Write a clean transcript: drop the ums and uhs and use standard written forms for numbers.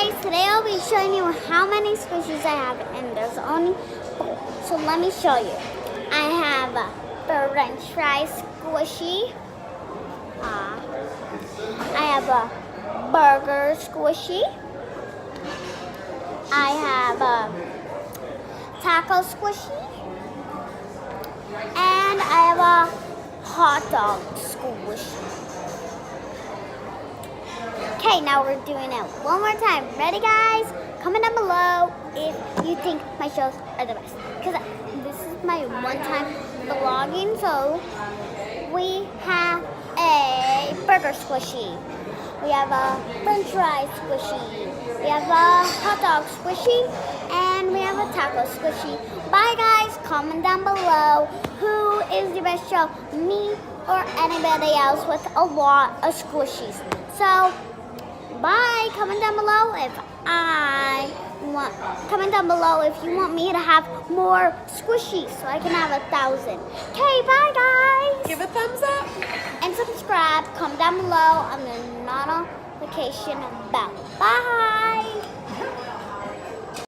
guys, today I'll be showing you how many squishies I have, and there's only 4. So let me show you. I have a French fry squishy. I have a burger squishy. I have a taco squishy. And I have a hot dog squishy. Okay, now we're doing it one more time. Ready, guys? Comment down below if you think my shows are the best. Because this is my one-time vlogging. So we have a burger squishy. We have a French fry squishy. We have a hot dog squishy. And we have a taco squishy. Bye, guys. Comment down below who is the best show, me or anybody else with a lot of squishies. So bye. Comment down below if you want me to have more squishies so I can have 1,000. Okay, bye guys. Give a thumbs up. And subscribe. Comment down below on the notification bell. Bye.